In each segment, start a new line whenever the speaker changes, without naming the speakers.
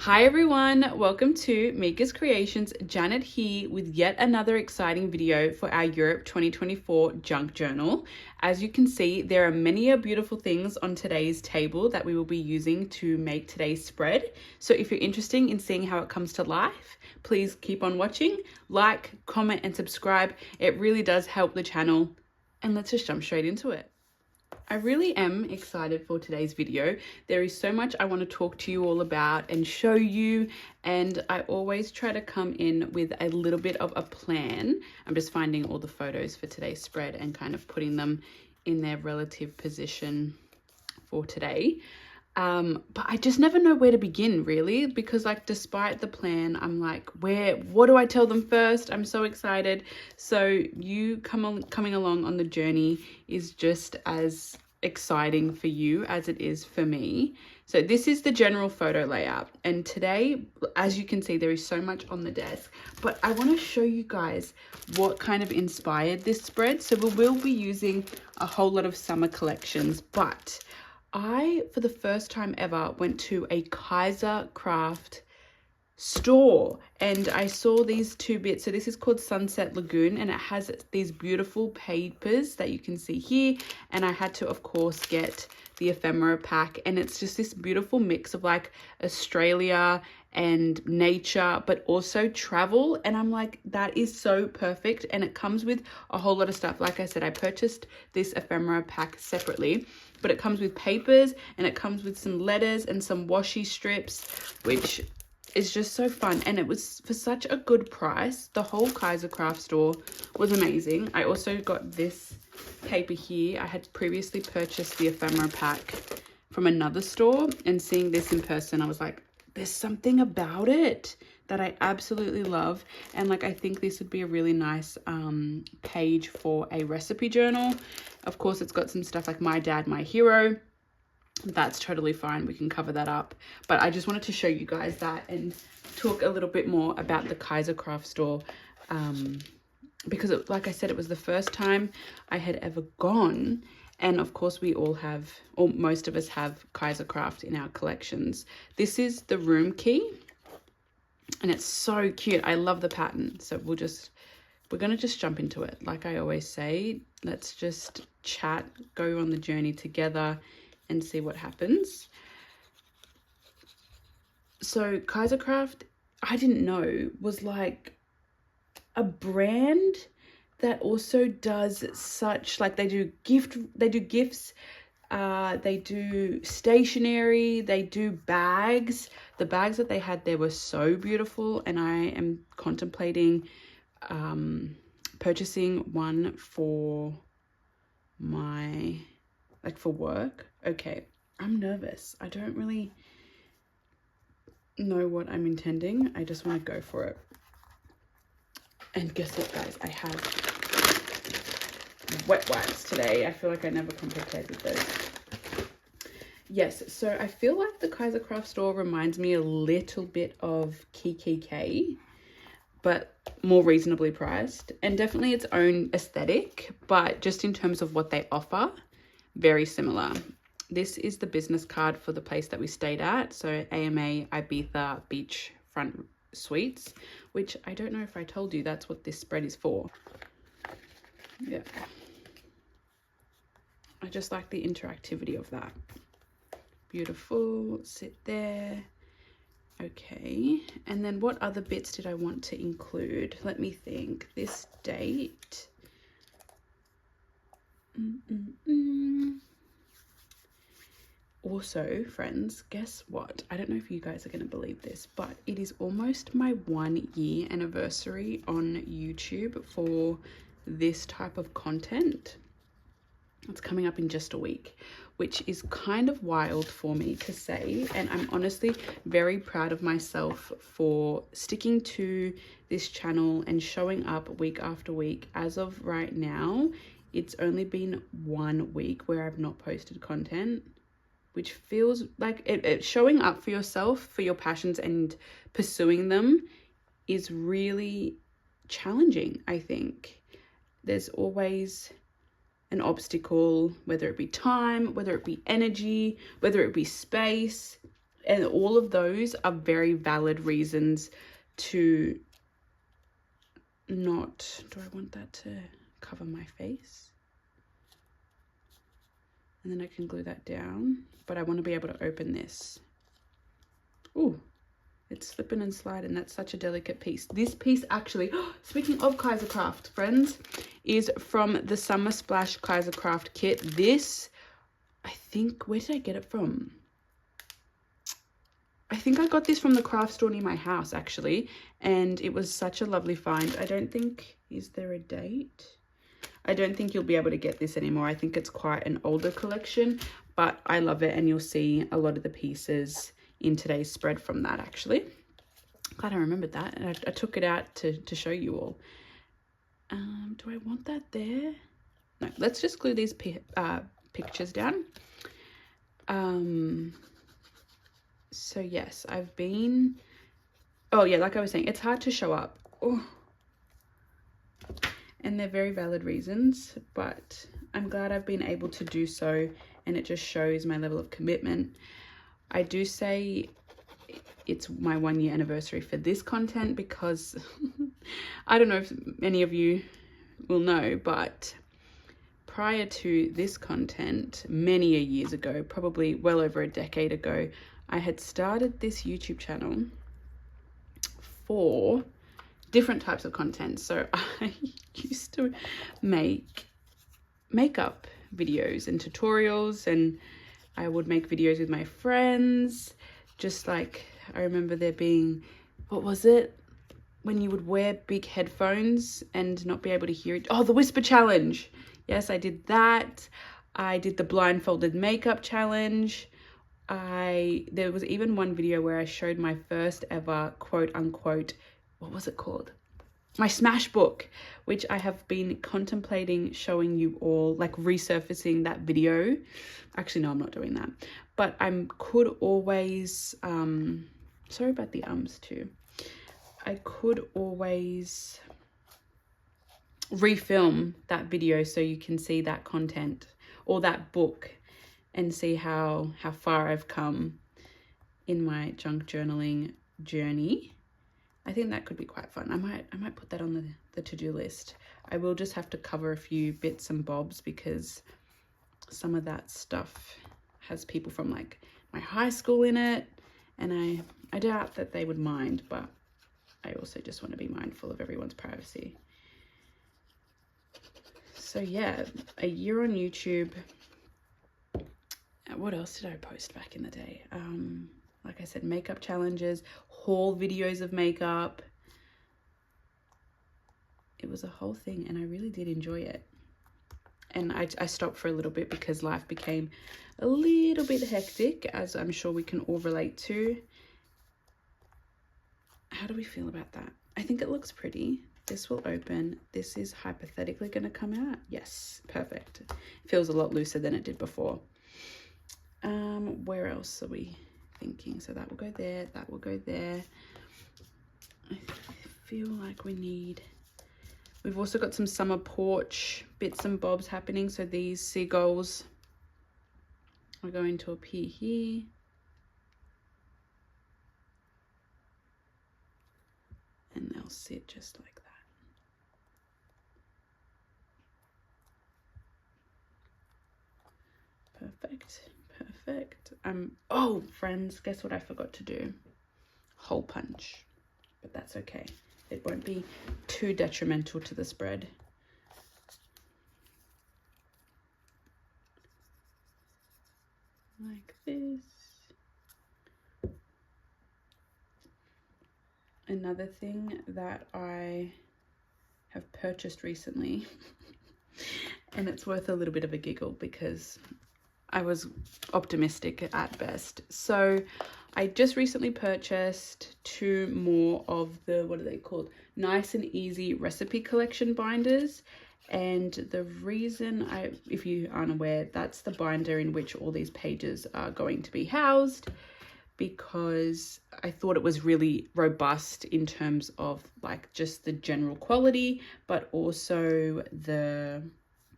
Hi everyone, welcome to Mika's Creations. Janet here with yet another exciting video for our Europe 2024 junk journal. As you can see, there are many beautiful things on today's table that we will be using to make today's spread. So if you're interested in seeing how it comes to life, please keep on watching, like, comment and subscribe. It really does help the channel. And let's just jump straight into it. I really am excited for today's video. There is so much I want to talk to you all about and show you, and I always try to come in with a little bit of a plan. I'm just finding all the photos for today's spread and kind of putting them in their relative position for today. But I just never know where to begin, really, because like despite the plan, I'm like, what do I tell them first? I'm so excited. So you coming along on the journey is just as exciting for you as it is for me. So this is the general photo layout, and today, as you can see, there is so much on the desk, but I want to show you guys what kind of inspired this spread. So we will be using a whole lot of summer collections, but I, for the first time ever, went to a Kaiser Craft store and I saw these two bits. So this is called Sunset Lagoon and it has these beautiful papers that you can see here. And I had to, of course, get the Ephemera pack, and it's just this beautiful mix of like Australia and nature, but also travel. And I'm like, that is so perfect. And it comes with a whole lot of stuff. Like I said, I purchased this Ephemera pack separately, but it comes with papers and it comes with some letters and some washi strips, which is just so fun. And it was for such a good price. The whole Kaiser Craft store was amazing. I also got this paper here. I had previously purchased the Ephemera pack from another store, and seeing this in person, I was like, there's something about it that I absolutely love. And like, I think this would be a really nice page for a recipe journal. Of course, it's got some stuff like My Dad, My Hero. That's totally fine. We can cover that up. But I just wanted to show you guys that and talk a little bit more about the Kaiser Craft store. Because like I said, it was the first time I had ever gone. And of course we all have, or most of us have, Kaiser Craft in our collections. This is the room key and it's so cute. I love the pattern. So we're going to just jump into it. Like I always say, let's just chat, go on the journey together and see what happens. So Kaiser Craft, I didn't know, was like a brand that also does such, like they do gifts, they do stationery, they do bags. The bags that they had there were so beautiful, and I am contemplating purchasing one for my, like for work. Okay, I'm nervous. I don't really know what I'm intending. I just want to go for it. And guess what, guys? I have wet wipes today. I feel like I never come prepared with those. Yes, so I feel like the Kaiser Craft store reminds me a little bit of KKK, but more reasonably priced, and definitely its own aesthetic, but just in terms of what they offer, very similar. This is the business card for the place that we stayed at. So AMA Ibiza Beachfront Suites, which I don't know if I told you that's what this spread is for. Yeah, I just like the interactivity of that. Beautiful, sit there. Okay, and then what other bits did I want to include? Let me think. This date. Also, friends, guess what? I don't know if you guys are going to believe this, but it is almost my 1 year anniversary on YouTube for this type of content. It's coming up in just a week, which is kind of wild for me to say. And I'm honestly very proud of myself for sticking to this channel and showing up week after week. As of right now, it's only been 1 week where I've not posted content, which feels like it showing up for yourself, for your passions and pursuing them is really challenging, I think. There's always an obstacle, whether it be time, whether it be energy, whether it be space. And all of those are very valid reasons to not, do I want that to cover my face? And then I can glue that down, but I want to be able to open this. Ooh, it's slipping and sliding. That's such a delicate piece. This piece actually, speaking of Kaisercraft, friends, is from the Summer Splash Kaisercraft kit. This, I think, where did I get it from? I think I got this from the craft store near my house, actually, and it was such a lovely find. I don't think, is there a date? I don't think you'll be able to get this anymore. I think it's quite an older collection, but I love it, and you'll see a lot of the pieces in today's spread from that, actually. Glad I remembered that, and I took it out to show you all. Do I want that there? No, let's just glue these pictures down. So yes, I've been, oh yeah, like I was saying, it's hard to show up. Oh. And they're very valid reasons, but I'm glad I've been able to do so, and it just shows my level of commitment. I do say it's my 1 year anniversary for this content because I don't know if any of you will know, but prior to this content, many years ago, probably well over a decade ago, I had started this YouTube channel for different types of content. So I used to make makeup videos and tutorials, and I would make videos with my friends. Just like, I remember there being, what was it? When you would wear big headphones and not be able to hear it. Oh, the whisper challenge. Yes, I did that. I did the blindfolded makeup challenge. There was even one video where I showed my first ever quote unquote, what was it called? My smash book, which I have been contemplating showing you all, like resurfacing that video. Actually, no, I'm not doing that. But I could always, sorry about the ums too. I could always refilm that video so you can see that content or that book and see how far I've come in my junk journaling journey. I think that could be quite fun. I might put that on the to-do list. I will just have to cover a few bits and bobs because some of that stuff has people from like my high school in it, and I doubt that they would mind, but I also just want to be mindful of everyone's privacy. So yeah, a year on YouTube. What else did I post back in the day? Like I said, makeup challenges, haul videos of makeup. It was a whole thing, and I really did enjoy it. And I stopped for a little bit because life became a little bit hectic, as I'm sure we can all relate to. How do we feel about that? I think it looks pretty. This will open. This is hypothetically going to come out. Yes, perfect. It feels a lot looser than it did before. Where else are we thinking? So that will go there, that will go there. I feel like we've also got some summer porch bits and bobs happening. So these seagulls are going to appear here. And they'll sit just like that. Perfect, perfect. Oh, friends, guess what I forgot to do? Hole punch, but that's okay. It won't be too detrimental to the spread. Like this. Another thing that I have purchased recently, and it's worth a little bit of a giggle because I was optimistic at best. So I just recently purchased 2 more of the, what are they called? Nice and Easy recipe collection binders. And the reason if you aren't aware, that's the binder in which all these pages are going to be housed, because I thought it was really robust in terms of like just the general quality, but also that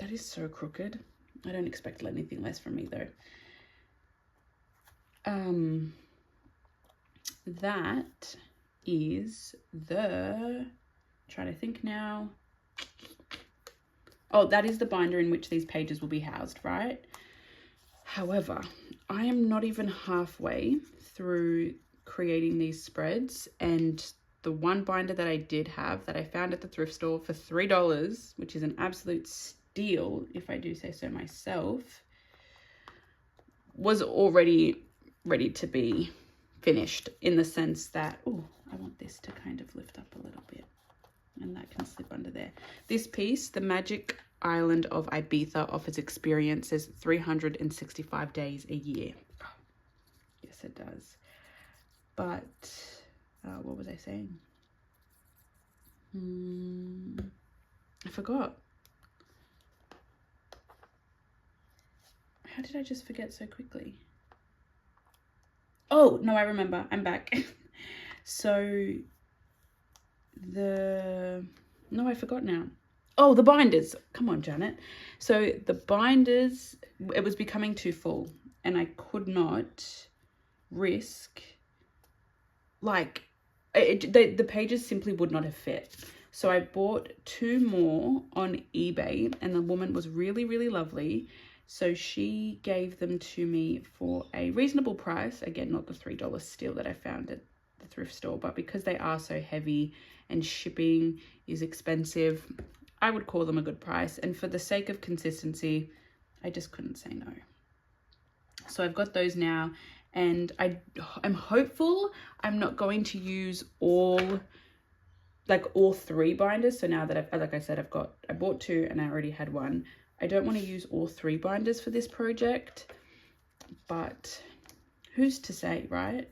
is so crooked. I don't expect anything less from me though. that is the, trying to think now. Oh, that is the binder in which these pages will be housed, right? However, I am not even halfway through creating these spreads, and the one binder that I did have that I found at the thrift store for $3, which is an absolute steal if I do say so myself, was already ready to be finished, in the sense that, oh, I want this to kind of lift up a little bit and that can slip under there. This piece, the Magic Island of Ibiza offers experiences 365 days a year. Oh, yes, it does. But what was I saying? I forgot. How did I just forget so quickly? Oh, no, I remember. I'm back. So no, I forgot now. Oh, the binders. Come on, Janet. So the binders, it was becoming too full and I could not risk, like, the pages simply would not have fit. So I bought 2 more on eBay, and the woman was really, really lovely. So she gave them to me for a reasonable price. Again, not the $3 steal that I found at the thrift store, but because they are so heavy and shipping is expensive, I would call them a good price. And for the sake of consistency, I just couldn't say no. So I've got those now, and I'm hopeful I'm not going to use all 3 binders. So now that like I said, I bought 2 and I already had 1. I don't want to use all 3 binders for this project, but who's to say, right?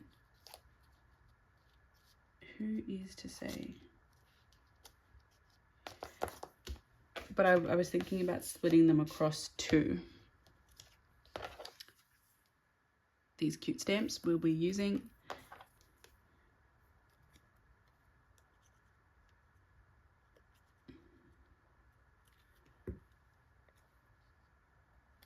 Who is to say? But I was thinking about splitting them across 2. These cute stamps we'll be using.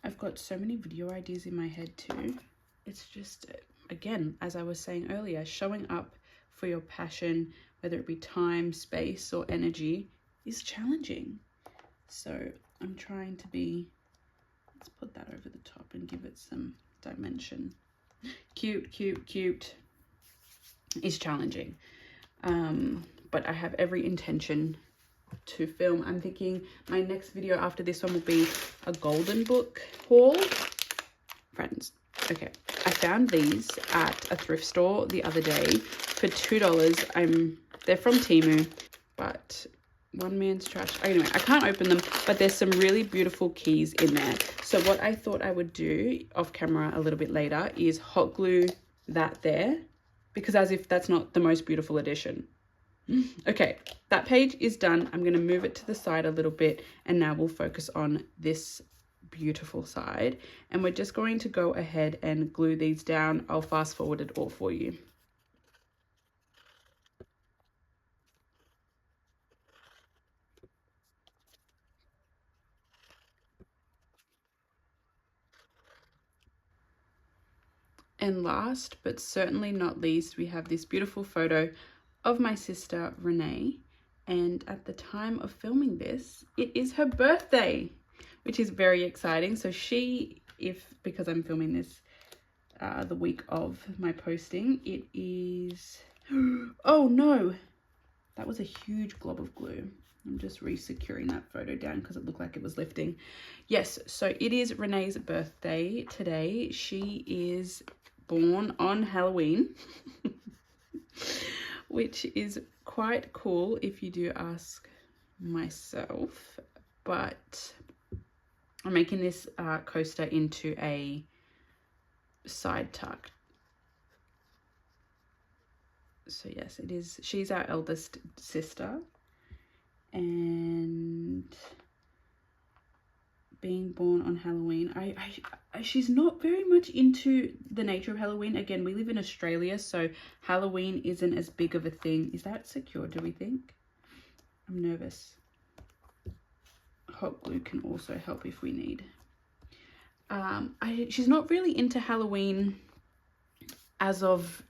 I've got so many video ideas in my head too. It's just, again, as I was saying earlier, showing up for your passion, whether it be time, space, or energy, is challenging. So I'm trying to be, let's put that over the top and give it some dimension. Cute, cute, cute is challenging. But I have every intention to film. I'm thinking my next video after this one will be a golden book haul. Friends, okay, I found these at a thrift store the other day for $2. They're from Temu, but one man's trash. Anyway, I can't open them, but there's some really beautiful keys in there. So what I thought I would do off camera a little bit later is hot glue that there, because as if that's not the most beautiful addition. Okay, that page is done. I'm going to move it to the side a little bit, and now we'll focus on this beautiful side, and we're just going to go ahead and glue these down. I'll fast forward it all for you. And last but certainly not least, we have this beautiful photo of my sister Renee, and at the time of filming this, it is her birthday, which is very exciting. So because I'm filming this the week of my posting, it is, oh no, that was a huge glob of glue. I'm just re-securing that photo down because it looked like it was lifting. Yes, so it is Renee's birthday today. She is born on Halloween, which is quite cool if you do ask myself. But I'm making this coaster into a side tuck. So yes, it is. She's our eldest sister, and being born on Halloween, she's not very much into the nature of Halloween. Again, we live in Australia, so Halloween isn't as big of a thing. Is that secure, do we think? I'm nervous. Hot glue can also help if we need. She's not really into Halloween as of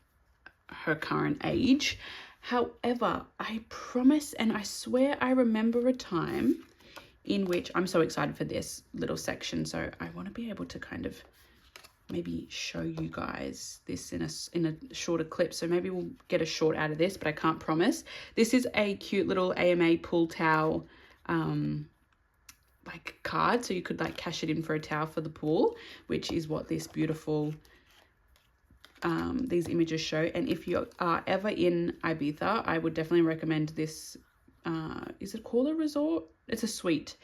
her current age. However, I promise and I swear I remember a time in which, I'm so excited for this little section, so I want to be able to kind of maybe show you guys this in a shorter clip. So maybe we'll get a short out of this, but I can't promise. This is a cute little AMA pull towel like card, so you could like cash it in for a towel for the pool, which is what this beautiful these images show. And if you are ever in Ibiza, I would definitely recommend this. Is it called a resort? It's a suite.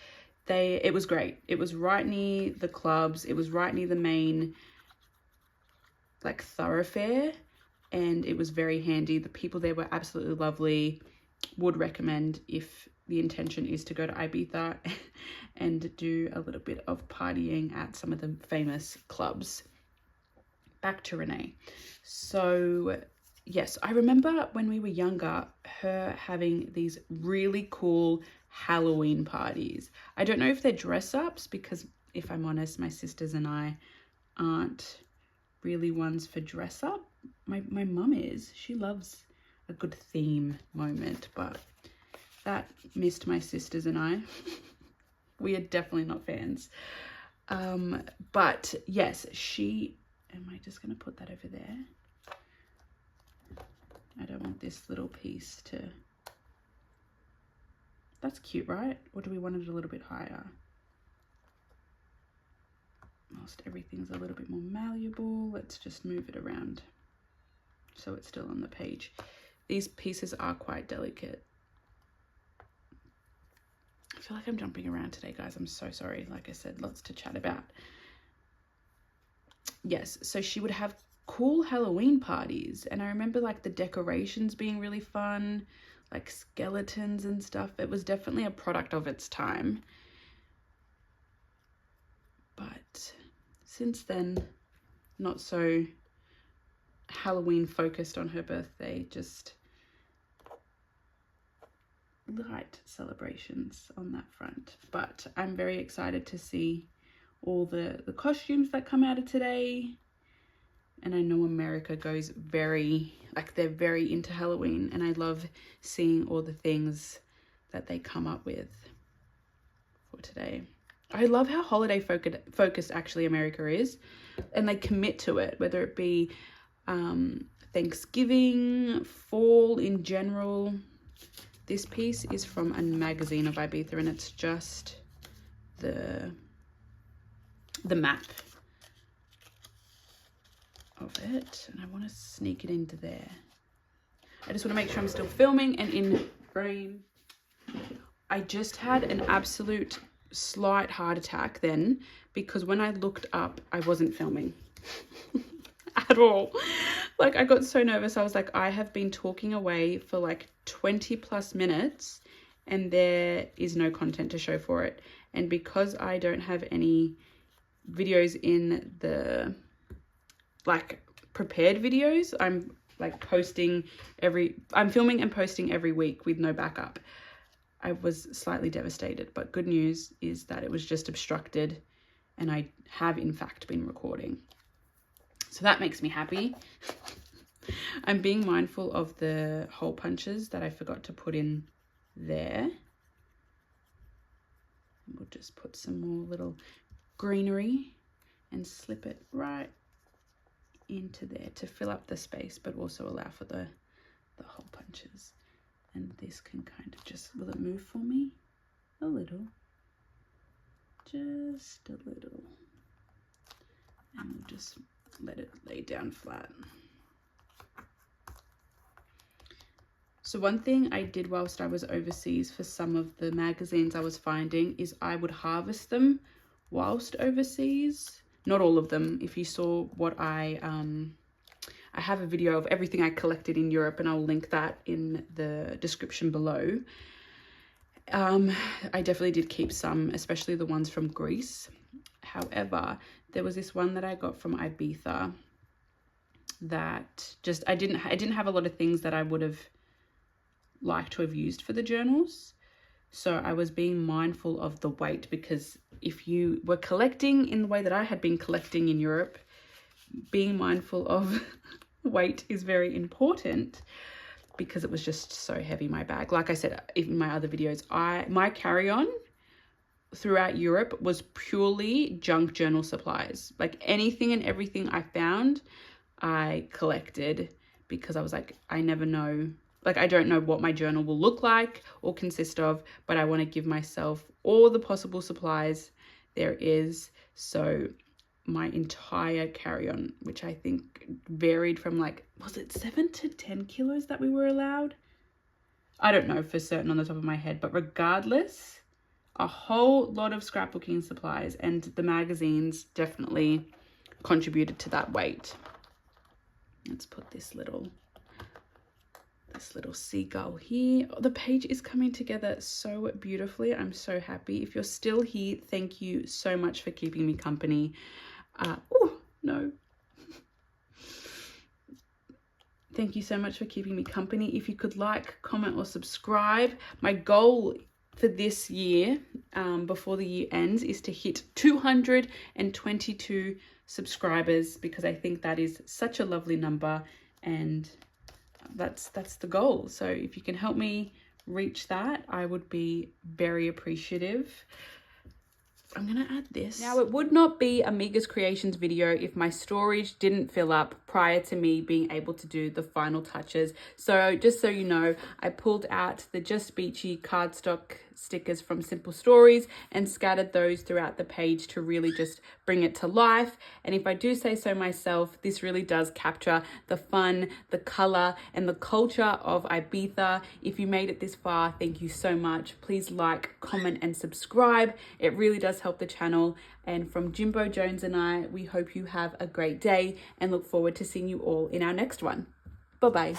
It was great. It was right near the clubs. It was right near the main like thoroughfare, and it was very handy. The people there were absolutely lovely. Would recommend if the intention is to go to Ibiza and do a little bit of partying at some of the famous clubs. Back to Renee. So yes, I remember when we were younger, her having these really cool Halloween parties. I don't know if they're dress ups, because if I'm honest, my sisters and I aren't really ones for dress up. My mum is. She loves a good theme moment, but that missed my sisters and I. We are definitely not fans. But yes, am I just going to put that over there? I don't want this little piece to... That's cute, right? Or do we want it a little bit higher? Whilst everything's a little bit more malleable, let's just move it around so it's still on the page. These pieces are quite delicate. I feel like I'm jumping around today, guys. I'm so sorry. Like I said, lots to chat about. Yes, so she would have cool Halloween parties, and I remember like the decorations being really fun, like skeletons and stuff. It was definitely a product of its time. But since then, not so Halloween focused on her birthday, just light celebrations on that front. But I'm very excited to see all the costumes that come out of today. And I know America goes very, like they're very into Halloween, and I love seeing all the things that they come up with for today. I love how holiday focused actually America is, and they commit to it, whether it be Thanksgiving, fall in general. This piece is from a magazine of Ibiza, and it's just the map of it, and I want to sneak it into there. I just want to make sure I'm still filming and in frame. I just had an absolute slight heart attack then, because when I looked up, I wasn't filming at all. Like, I got so nervous. I was like, I have been talking away for like 20 plus minutes and there is no content to show for it. And because I don't have any videos in the like prepared videos, I'm like I'm filming and posting every week with no backup. I was slightly devastated, but good news is that it was just obstructed and I have in fact been recording. So that makes me happy. I'm being mindful of the hole punches that I forgot to put in there. We'll just put some more little greenery and slip it right into there to fill up the space, but also allow for the hole punches. And this can kind of just, will it move for me? A little. Just a little. And we'll just let it lay down flat. So one thing I did whilst I was overseas for some of the magazines I was finding is I would harvest them whilst overseas. Not all of them. If you saw what I have a video of everything I collected in Europe, and I'll link that in the description below. I definitely did keep some, especially the ones from Greece. However, there was this one that I got from Ibiza that just, I didn't have a lot of things that I would have liked to have used for the journals. So I was being mindful of the weight, because if you were collecting in the way that I had been collecting in Europe, being mindful of weight is very important because it was just so heavy, my bag. Like I said in my other videos, my carry-on throughout Europe was purely junk journal supplies. Like anything and everything I found, I collected because I was like, I never know. Like, I don't know what my journal will look like or consist of, but I want to give myself all the possible supplies there is. So my entire carry-on, which I think varied from like, was it 7 to 10 kilos that we were allowed? I don't know for certain on the top of my head, but regardless, a whole lot of scrapbooking supplies, and the magazines definitely contributed to that weight. Let's put this little seagull here. Oh, the page is coming together so beautifully. I'm so happy. If you're still here, thank you so much for keeping me company. Oh no. Thank you so much for keeping me company. If you could like, comment, or subscribe. My goal for this year, before the year ends, is to hit 222 subscribers, because I think that is such a lovely number, and that's the goal. So if you can help me reach that, I would be very appreciative. I'm gonna add this. Now, it would not be a Miga's Creations video if my storage didn't fill up prior to me being able to do the final touches. So just so you know, I pulled out the Just Beachy cardstock stickers from Simple Stories and scattered those throughout the page to really just bring it to life. And if I do say so myself, this really does capture the fun, the color, and the culture of Ibiza. If you made it this far, thank you so much. Please like, comment, and subscribe. It really does help the channel. And from Jimbo Jones and I, we hope you have a great day and look forward to seeing you all in our next one. Bye-bye.